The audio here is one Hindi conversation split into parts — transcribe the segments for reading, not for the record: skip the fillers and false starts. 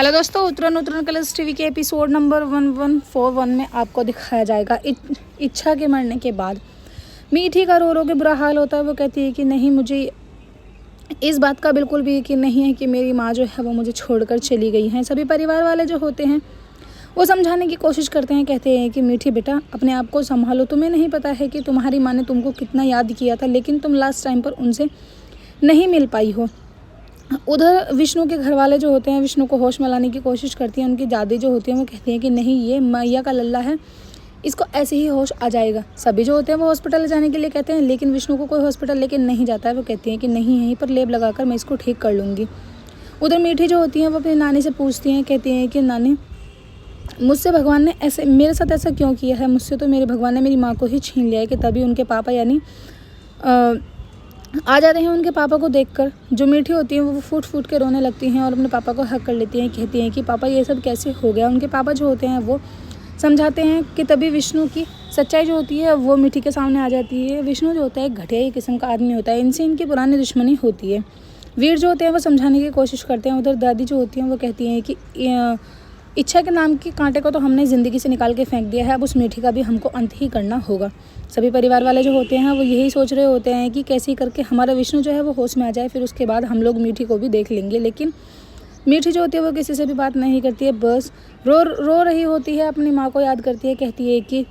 हेलो दोस्तों, उतरन उतरन कलर्स टीवी के एपिसोड नंबर 1141 में आपको दिखाया जाएगा इच्छा के मरने के बाद मीठी का रो रो के बुरा हाल होता है। वो कहती है कि नहीं, मुझे इस बात का बिल्कुल भी यकीन नहीं है कि मेरी माँ जो है वो मुझे छोड़कर चली गई हैं। सभी परिवार वाले जो होते हैं वो समझाने की कोशिश करते हैं, कहते हैं कि मीठी बेटा अपने आप को संभालो, तुम्हें नहीं पता है कि तुम्हारी माँ ने तुमको कितना याद किया था, लेकिन तुम लास्ट टाइम पर उनसे नहीं मिल पाई हो। उधर विष्णु के घर वाले जो होते हैं विष्णु को होश में लाने की कोशिश करती हैं। उनकी दादी जो होती हैं वो कहती हैं कि नहीं, ये मैया का लल्ला है, इसको ऐसे ही होश आ जाएगा। सभी जो होते हैं वो हॉस्पिटल जाने के लिए कहते हैं, लेकिन विष्णु को कोई हॉस्पिटल लेके नहीं जाता है। वो कहती हैं कि नहीं, यहीं पर लेप लगाकर मैं इसको ठीक कर लूँगी। उधर मीठी जो होती हैं वो अपनी नानी से पूछती हैं, कहती हैं कि नानी, मुझसे भगवान ने ऐसे मेरे साथ ऐसा क्यों किया है? मुझसे तो मेरे भगवान ने मेरी माँ को ही छीन लिया है। कि तभी उनके पापा यानी आ जाते हैं। उनके पापा को देखकर जो मीठी होती है वो फूट फूट के रोने लगती हैं और अपने पापा को हक कर लेती हैं। कहती हैं कि पापा ये सब कैसे हो गया। उनके पापा जो होते हैं वो समझाते हैं कि तभी विष्णु की सच्चाई जो होती है वो मीठी के सामने आ जाती है। विष्णु जो होता है एक घटिया ही किस्म का आदमी होता है, इनसे इनकी पुरानी दुश्मनी होती है। वीर जो होते हैं वो समझाने की कोशिश करते हैं। उधर दादी जो होती हैं वो कहती हैं कि इच्छा के नाम की कांटे को तो हमने ज़िंदगी से निकाल के फेंक दिया है, अब उस मीठी का भी हमको अंत ही करना होगा। सभी परिवार वाले जो होते हैं वो यही सोच रहे होते हैं कि कैसे करके हमारा विष्णु जो है वो होश में आ जाए, फिर उसके बाद हम लोग मीठी को भी देख लेंगे। लेकिन मीठी जो होती है वो किसी से भी बात नहीं करती है, बस रो रही होती है, अपनी माँ को याद करती है। कहती है कि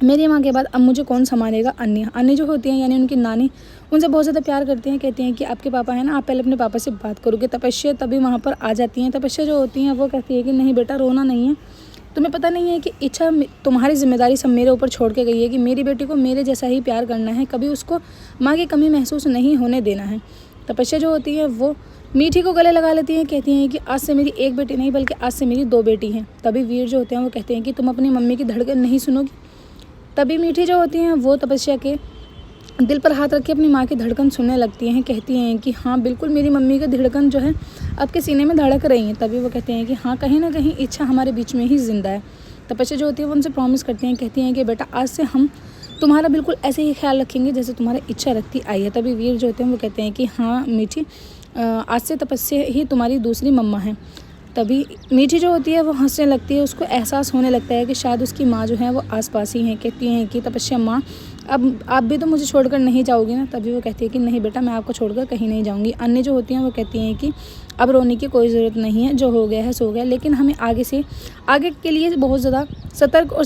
मेरी माँ के बाद अब मुझे कौन संभालेगा। अन्य जो होती हैं यानी उनकी नानी उनसे बहुत ज़्यादा प्यार करती हैं। कहती हैं कि आपके पापा हैं ना, आप पहले अपने पापा से बात करोगे। तपस्या तभी वहाँ पर आ जाती हैं। तपस्या जो होती हैं वो कहती है कि नहीं बेटा, रोना नहीं है, तुम्हें पता नहीं है कि इच्छा तुम्हारी जिम्मेदारी सब मेरे ऊपर छोड़ के गई है कि मेरी बेटी को मेरे जैसा ही प्यार करना है, कभी उसको माँ की कमी महसूस नहीं होने देना है। तपस्या जो होती है वो मीठी को गले लगा लेती हैं। कहती हैं कि आज से मेरी एक बेटी नहीं बल्कि आज से मेरी 2 बेटी हैं। तभी वीर जो होते हैं वो कहते हैं कि तुम अपनी मम्मी की धड़कन नहीं सुनोगी। तभी मीठी जो होती हैं वो तपस्या के दिल पर हाथ रख के अपनी माँ की धड़कन सुनने लगती हैं। कहती हैं कि हाँ बिल्कुल, मेरी मम्मी की धड़कन जो है आपके सीने में धड़क रही है। तभी वो कहते हैं कि हाँ, कहीं ना कहीं इच्छा हमारे बीच में ही जिंदा है। तपस्या जो होती है वो उनसे प्रॉमिस करती हैं। कहती हैं कि बेटा आज से हम तुम्हारा बिल्कुल ऐसे ही ख्याल रखेंगे जैसे तुम्हारा इच्छा रखती आई है। तभी वीर जो होते हैं वो कहते हैं कि हाँ मीठी, आज से तपस्या ही तुम्हारी दूसरी मम्मा है। तभी मीठी जो होती है वो हंसने लगती है। उसको एहसास होने लगता है कि शायद उसकी माँ जो है वो आसपास ही हैं। कहती हैं कि तपस्या माँ, अब आप भी तो मुझे छोड़कर नहीं जाओगी ना। तभी वो कहती है कि नहीं बेटा, मैं आपको छोड़कर कहीं नहीं जाऊंगी। अन्य जो होती हैं वो कहती हैं कि अब रोने की कोई ज़रूरत नहीं है, जो हो गया है सो गया, लेकिन हमें आगे के लिए बहुत ज़्यादा सतर्क और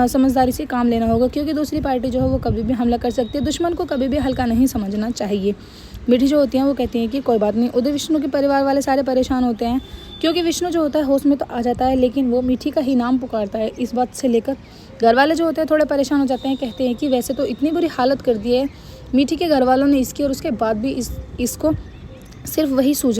समझदारी से काम लेना होगा, क्योंकि दूसरी पार्टी जो है वो कभी भी हमला कर सकती है। दुश्मन को कभी भी हल्का नहीं समझना चाहिए। मीठी जो होती हैं वो कहती हैं कि कोई बात नहीं। उधर विष्णु के परिवार वाले सारे परेशान होते हैं, क्योंकि विष्णु जो होता है होश में तो आ जाता है, लेकिन वो मीठी का ही नाम पुकारता है। इस बात से लेकर घर वाले जो होते हैं थोड़े परेशान हो जाते हैं। कहते हैं कि वैसे तो इतनी बुरी हालत कर दी है मीठी के घर वालों ने इसकी, और उसके बाद भी इसको सिर्फ वही सूझ